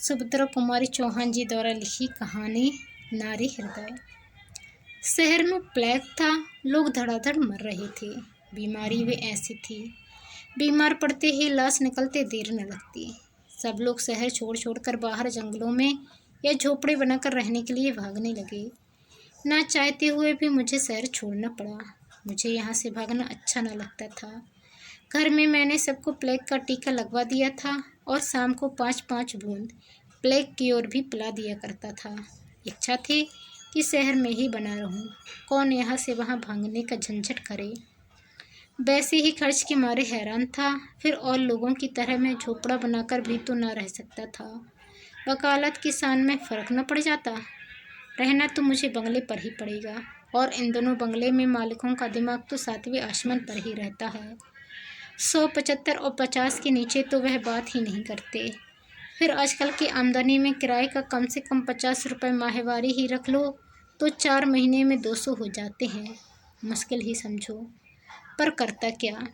सुभद्रा कुमारी चौहान जी द्वारा लिखी कहानी नारी हृदय। शहर में प्लेग था, लोग धड़ाधड़ मर रहे थे। बीमारी वे ऐसी थी, बीमार पड़ते ही लाश निकलते देर न लगती। सब लोग शहर छोड़ छोड़कर बाहर जंगलों में या झोपड़े बनाकर रहने के लिए भागने लगे। ना चाहते हुए भी मुझे शहर छोड़ना पड़ा। मुझे यहाँ से भागना अच्छा न लगता था। घर में मैंने सबको प्लेग का टीका लगवा दिया था और शाम को 5-5 बूंद प्लेग की ओर भी पिला दिया करता था। इच्छा थी कि शहर में ही बना रहूं, कौन यहाँ से वहाँ भागने का झंझट करे। वैसे ही खर्च के मारे हैरान था, फिर और लोगों की तरह मैं झोपड़ा बनाकर भी तो ना रह सकता था। वकालत की शान में फ़र्क न पड़ जाता। रहना तो मुझे बंगले पर ही पड़ेगा, और इन दोनों बंगले में मालिकों का दिमाग तो 7वें आसमान पर ही रहता है। 175 और 50 के नीचे तो वह बात ही नहीं करते। फिर आजकल की आमदनी में किराए का कम से कम 50 रुपये माहवारी ही रख लो तो 4 महीने में 200 हो जाते हैं। मुश्किल ही समझो, पर करता क्या।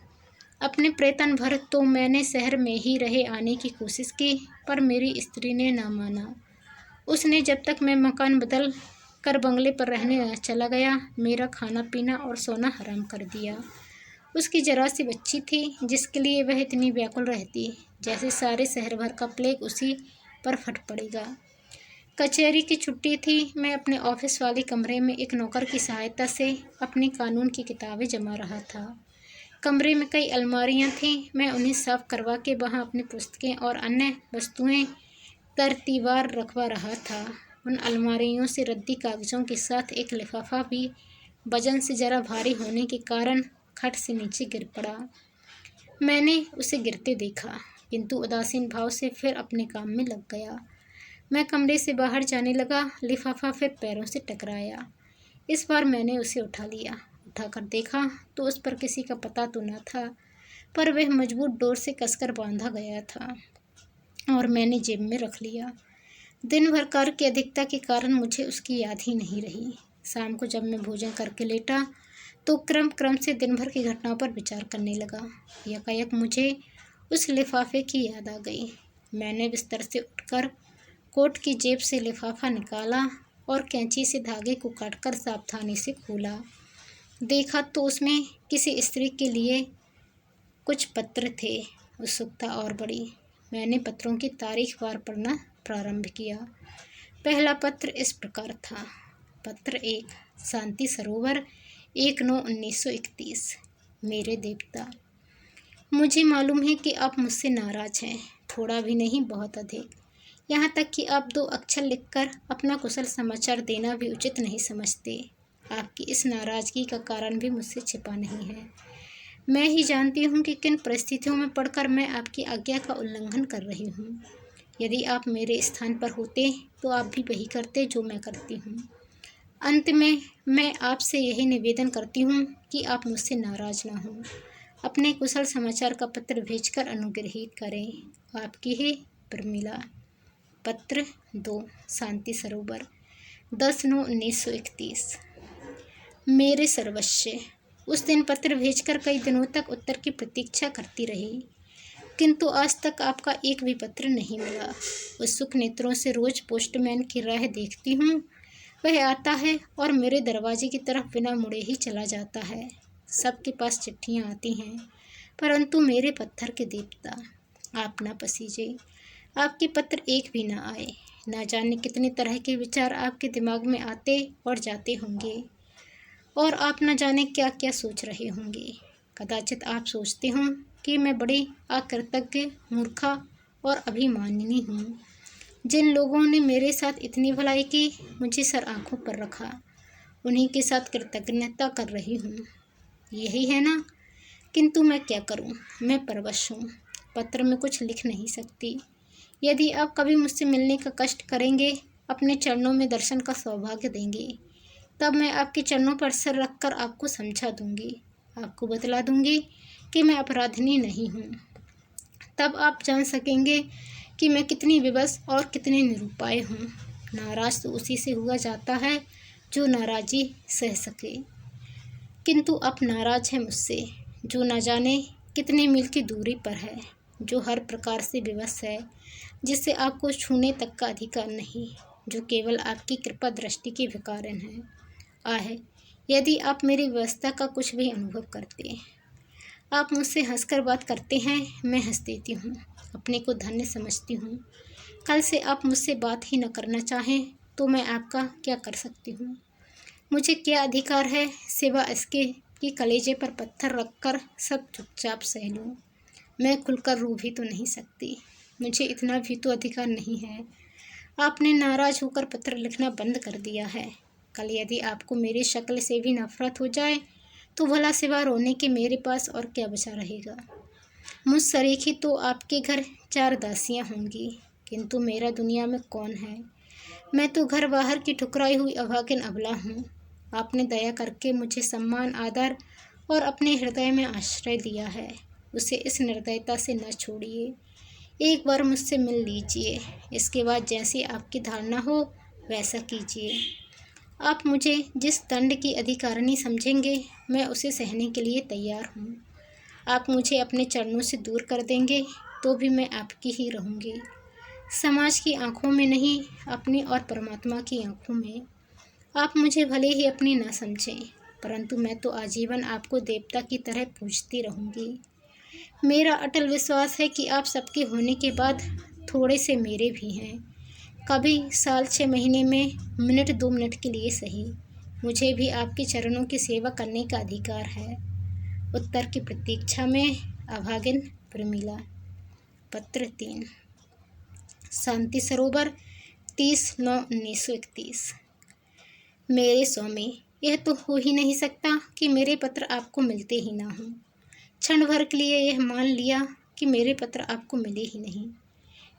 अपने वेतन भर तो मैंने शहर में ही रहे आने की कोशिश की, पर मेरी स्त्री ने ना माना। उसने जब तक मैं मकान बदल कर बंगले पर रहने चला गया, मेरा खाना पीना और सोना हराम कर दिया। उसकी जरा सी बच्ची थी जिसके लिए वह इतनी व्याकुल रहती, जैसे सारे शहर भर का प्लेग उसी पर फट पड़ेगा। कचहरी की छुट्टी थी। मैं अपने ऑफिस वाले कमरे में एक नौकर की सहायता से अपनी कानून की किताबें जमा रहा था। कमरे में कई अलमारियां थीं। मैं उन्हें साफ करवा के वहां अपनी पुस्तकें और अन्य वस्तुएं तरतीबार रखवा रहा था। उन अलमारियों से रद्दी कागजों के साथ एक लिफाफा भी वजन से जरा भारी होने के कारण खट से नीचे गिर पड़ा। मैंने उसे गिरते देखा, किंतु उदासीन भाव से फिर अपने काम में लग गया। मैं कमरे से बाहर जाने लगा। लिफाफा फिर पैरों से टकराया। इस बार मैंने उसे उठा लिया। उठाकर देखा तो उस पर किसी का पता तो न था, पर वह मजबूत डोर से कसकर बांधा गया था और मैंने जेब में रख लिया। दिन भर कार्य की अधिकता के कारण मुझे उसकी याद ही नहीं रही। शाम को जब मैं भोजन करके लेटा तो क्रम से दिन भर की घटनाओं पर विचार करने लगा। यकायक मुझे उस लिफाफे की याद आ गई। मैंने बिस्तर से उठकर कोट की जेब से लिफाफा निकाला और कैंची से धागे को काटकर सावधानी से खोला। देखा तो उसमें किसी स्त्री के लिए कुछ पत्र थे। उत्सुकता और बढ़ी। मैंने पत्रों की तारीखवार पढ़ना प्रारंभ किया। पहला पत्र इस प्रकार था। पत्र 1, शांति सरोवर, 1/9/1931। मेरे देवता, मुझे मालूम है कि आप मुझसे नाराज हैं, थोड़ा भी नहीं, बहुत अधिक। यहाँ तक कि आप 2 अक्षर लिखकर अपना कुशल समाचार देना भी उचित नहीं समझते। आपकी इस नाराज़गी का कारण भी मुझसे छिपा नहीं है। मैं ही जानती हूँ कि किन परिस्थितियों में पढ़कर मैं आपकी आज्ञा का उल्लंघन कर रही हूँ। यदि आप मेरे स्थान पर होते तो आप भी वही करते जो मैं करती हूँ। अंत में मैं आपसे यही निवेदन करती हूँ कि आप मुझसे नाराज ना हों। अपने कुशल समाचार का पत्र भेजकर अनुग्रहित करें। आपकी ही प्रमिला। पत्र 2, शांति सरोवर, 10/9/1931। मेरे सर्वस्व, उस दिन पत्र भेजकर कई दिनों तक उत्तर की प्रतीक्षा करती रही, किंतु आज तक आपका एक भी पत्र नहीं मिला। उत्सुक नेत्रों से रोज पोस्टमैन की राह देखती हूँ। वह आता है और मेरे दरवाजे की तरफ बिना मुड़े ही चला जाता है। सबके पास चिट्ठियाँ आती हैं, परंतु मेरे पत्थर के देवता, आप ना पसीजे। आपके पत्र एक भी ना आए। ना जाने कितने तरह के विचार आपके दिमाग में आते और जाते होंगे, और आप न जाने क्या क्या सोच रहे होंगे। कदाचित आप सोचते हों कि मैं बड़ी अकृतज्ञ, मूर्खा और अभिमानिनी हूँ। जिन लोगों ने मेरे साथ इतनी भलाई की, मुझे सर आँखों पर रखा, उन्हीं के साथ कृतज्ञता कर रही हूँ। यही है ना? किंतु मैं क्या करूँ? मैं परवश हूँ, पत्र में कुछ लिख नहीं सकती। यदि आप कभी मुझसे मिलने का कष्ट करेंगे, अपने चरणों में दर्शन का सौभाग्य देंगे, तब मैं आपके चरणों पर सर रखकर आपको समझा दूंगी, आपको बतला दूंगी कि मैं अपराधिनी नहीं हूँ। तब आप जान सकेंगे कि मैं कितनी विवश और कितनी निरुपाय हूँ। नाराज तो उसी से हुआ जाता है जो नाराज़ी सह सके, किंतु आप नाराज हैं मुझसे, जो न जाने कितने मील की दूरी पर है। जो हर प्रकार से विवश है, जिसे आपको छूने तक का अधिकार नहीं, जो केवल आपकी कृपा दृष्टि के कारण है। आह, यदि आप मेरी व्यवस्था का कुछ भी अनुभव करते। आप मुझसे हंसकर बात करते हैं, मैं हंस देती हूँ, अपने को धन्य समझती हूँ। कल से आप मुझसे बात ही न करना चाहें तो मैं आपका क्या कर सकती हूँ? मुझे क्या अधिकार है सिवा इसके कि कलेजे पर पत्थर रखकर सब चुपचाप सह लूँ। मैं खुलकर रो भी तो नहीं सकती, मुझे इतना भी तो अधिकार नहीं है। आपने नाराज होकर पत्र लिखना बंद कर दिया है। कल यदि आपको मेरी शक्ल से भी नफरत हो जाए तो भला सिवा रोने के मेरे पास और क्या बचा रहेगा? मुझ सरीखी तो आपके घर 4 दासियां होंगी, किंतु मेरा दुनिया में कौन है? मैं तो घर बाहर की ठुकराई हुई अभागिन अबला हूँ। आपने दया करके मुझे सम्मान, आदर और अपने हृदय में आश्रय दिया है। उसे इस निर्दयता से न छोड़िए। एक बार मुझसे मिल लीजिए, इसके बाद जैसी आपकी धारणा हो वैसा कीजिए। आप मुझे जिस दंड की अधिकारिणी समझेंगे, मैं उसे सहने के लिए तैयार हूँ। आप मुझे अपने चरणों से दूर कर देंगे तो भी मैं आपकी ही रहूँगी, समाज की आंखों में नहीं, अपनी और परमात्मा की आंखों में। आप मुझे भले ही अपनी न समझें, परंतु मैं तो आजीवन आपको देवता की तरह पूजती रहूँगी। मेरा अटल विश्वास है कि आप सबके होने के बाद थोड़े से मेरे भी हैं। कभी साल 6 महीने में मिनट 2 मिनट के लिए सही, मुझे भी आपके चरणों की सेवा करने का अधिकार है। उत्तर की प्रतीक्षा में अभागिन प्रमीला। पत्र 3। शांति सरोवर, 30/9/1931। मेरे स्वामी, यह तो हो ही नहीं सकता कि मेरे पत्र आपको मिलते ही ना हों। क्षण भर के लिए यह मान लिया कि मेरे पत्र आपको मिले ही नहीं।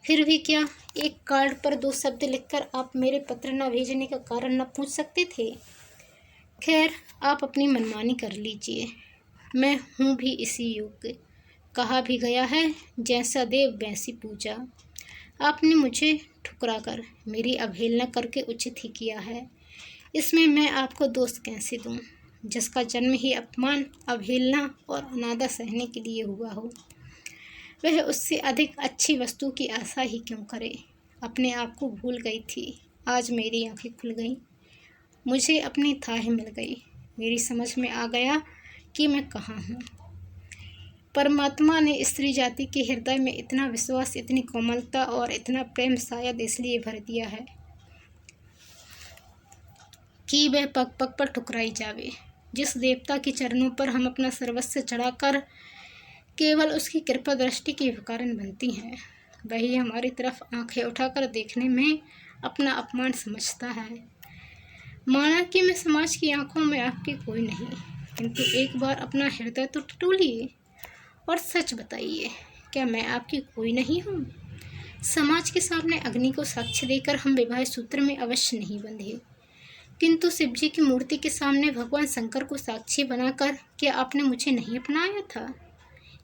फिर भी क्या एक कार्ड पर 2 शब्द लिखकर आप मेरे पत्र न भेजने का कारण न पूछ सकते थे? खैर, आप अपनी मनमानी कर लीजिए, मैं हूँ भी इसी योग्य। कहा भी गया है, जैसा देव वैसी पूजा। आपने मुझे ठुकराकर, मेरी अवहेलना करके उचित ही किया है। इसमें मैं आपको दोष कैसे दूँ, जिसका जन्म ही अपमान, अवहेलना और अनादर सहने के लिए हुआ हो। वह उससे अधिक अच्छी वस्तु की आशा ही क्यों करे। अपने आप को भूल गई थी, आज मेरी आंखें खुल गईं। मुझे अपनी थाह मिल गई, मेरी समझ में आ गया कि मैं कहाँ हूँ। परमात्मा ने स्त्री जाति के हृदय में इतना विश्वास, इतनी कोमलता और इतना प्रेम शायद इसलिए भर दिया है कि वह पग पग पर ठुकराई जावे। जिस देवता के चरणों पर हम अपना सर्वस्व चढ़ाकर केवल उसकी कृपा दृष्टि के कारण बनती हैं, वही हमारी तरफ आंखें उठाकर देखने में अपना अपमान समझता है। माना कि मैं समाज की आंखों में आपकी कोई नहीं, किंतु एक बार अपना हृदय तो टटोलिए और सच बताइए, क्या मैं आपकी कोई नहीं हूँ? समाज के सामने अग्नि को साक्ष्य देकर हम विवाह सूत्र में अवश्य नहीं बंधे, किंतु शिव जी की मूर्ति के सामने भगवान शंकर को साक्षी बनाकर क्या आपने मुझे नहीं अपनाया था?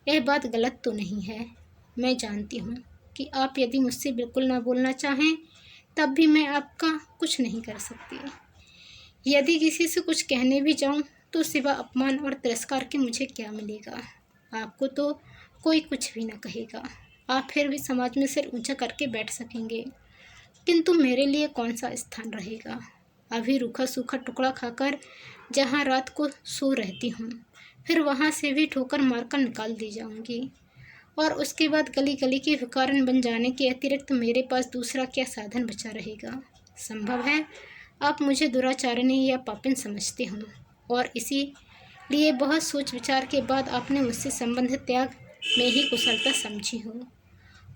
यह बात गलत तो नहीं है। मैं जानती हूँ कि आप यदि मुझसे बिल्कुल ना बोलना चाहें तब भी मैं आपका कुछ नहीं कर सकती। यदि किसी से कुछ कहने भी जाऊँ तो सिवा अपमान और तिरस्कार के मुझे क्या मिलेगा? आपको तो कोई कुछ भी ना कहेगा, आप फिर भी समाज में सिर ऊंचा करके बैठ सकेंगे, किंतु मेरे लिए कौन सा स्थान रहेगा? अभी रूखा सूखा टुकड़ा खाकर जहाँ रात को सो रहती हूँ, फिर वहाँ से भी ठोकर मारकर निकाल दी जाऊंगी, और उसके बाद गली गली के भिखारन बन जाने के अतिरिक्त मेरे पास दूसरा क्या साधन बचा रहेगा? संभव है आप मुझे दुराचारणी या पापिन समझते हो, और इसी लिए बहुत सोच विचार के बाद आपने मुझसे संबंध त्याग में ही कुशलता समझी हो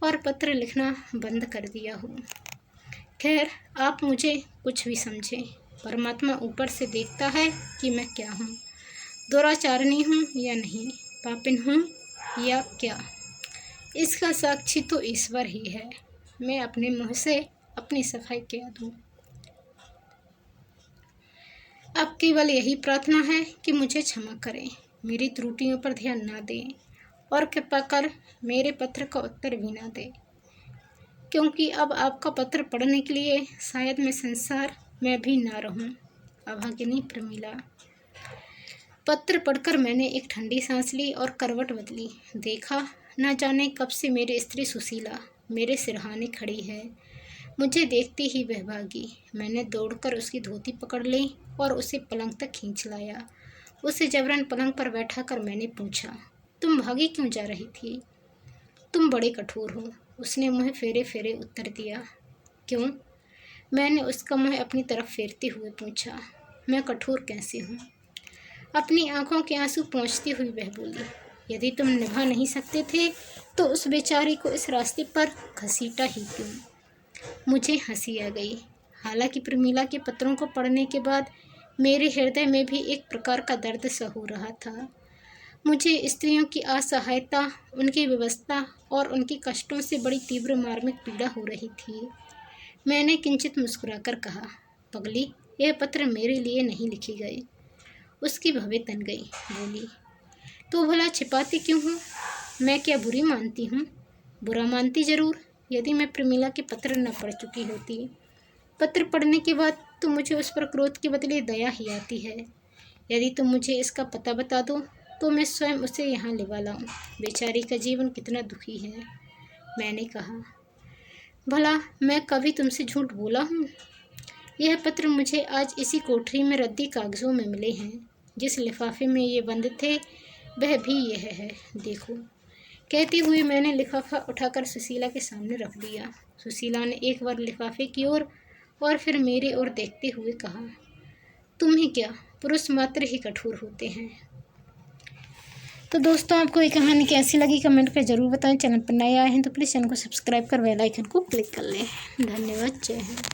और पत्र लिखना बंद कर दिया हो। खैर, आप मुझे कुछ भी समझें, परमात्मा ऊपर से देखता है कि मैं क्या हूँ, दुराचारणी हूँ या नहीं, पापिन हूँ या क्या, इसका साक्षी तो ईश्वर ही है। मैं अपने मुँह से अपनी सफाई क्या दूँ? अब केवल यही प्रार्थना है कि मुझे क्षमा करें, मेरी त्रुटियों पर ध्यान ना दें और कृपा कर मेरे पत्र का उत्तर भी ना दें, क्योंकि अब आपका पत्र पढ़ने के लिए शायद मैं संसार में भी ना रहूं। अभागिनी प्रमीला। पत्र पढ़कर मैंने एक ठंडी सांस ली और करवट बदली। देखा, न जाने कब से मेरी स्त्री सुशीला मेरे सिरहाने खड़ी है। मुझे देखते ही वह भागी। मैंने दौड़कर उसकी धोती पकड़ ली और उसे पलंग तक खींच लाया। उसे जबरन पलंग पर बैठाकर मैंने पूछा, तुम भागी क्यों जा रही थी? तुम बड़े कठोर हो, उसने मुँह फेरे फेरे उत्तर दिया। क्यों? मैंने उसका मुँह अपनी तरफ फेरते हुए पूछा। मैं कठोर कैसे हूँ? अपनी आंखों के आंसू पोंछती हुई वह बोली, यदि तुम निभा नहीं सकते थे तो उस बेचारी को इस रास्ते पर घसीटा ही क्यों? मुझे हंसी आ गई। हालांकि प्रमीला के पत्रों को पढ़ने के बाद मेरे हृदय में भी एक प्रकार का दर्द सा हो रहा था। मुझे स्त्रियों की असहायता, उनकी व्यवस्था और उनके कष्टों से बड़ी तीव्र मार्मिक पीड़ा हो रही थी। मैंने किंचित मुस्कुराकर कहा, पगली, यह पत्र मेरे लिए नहीं लिखे गए। उसकी भवें तन गई। बोली, तो भला छिपाती क्यों हूँ? मैं क्या बुरी मानती हूँ? बुरा मानती जरूर, यदि मैं प्रमीला के पत्र न पढ़ चुकी होती। पत्र पढ़ने के बाद तो मुझे उस पर क्रोध के बदले दया ही आती है। यदि तुम मुझे इसका पता बता दो तो मैं स्वयं उसे यहाँ लिवा लाऊं। बेचारी का जीवन कितना दुखी है। मैंने कहा, भला मैं कभी तुमसे झूठ बोला हूँ? यह पत्र मुझे आज इसी कोठरी में रद्दी कागज़ों में मिले हैं। जिस लिफाफे में ये बंद थे वह भी यह है, देखो। कहती हुई मैंने लिफाफा उठाकर सुशीला के सामने रख दिया। सुशीला ने एक बार लिफाफे की ओर और फिर मेरे ओर देखते हुए कहा, तुम ही क्या, पुरुष मात्र ही कठोर होते हैं। तो दोस्तों, आपको ये कहानी कैसी लगी कमेंट कर जरूर बताएं। चैनल पर नए आए हैं तो प्लीज़ चैनल को सब्सक्राइब कर बेल आइकन को क्लिक कर लें। धन्यवाद। जय हिंद।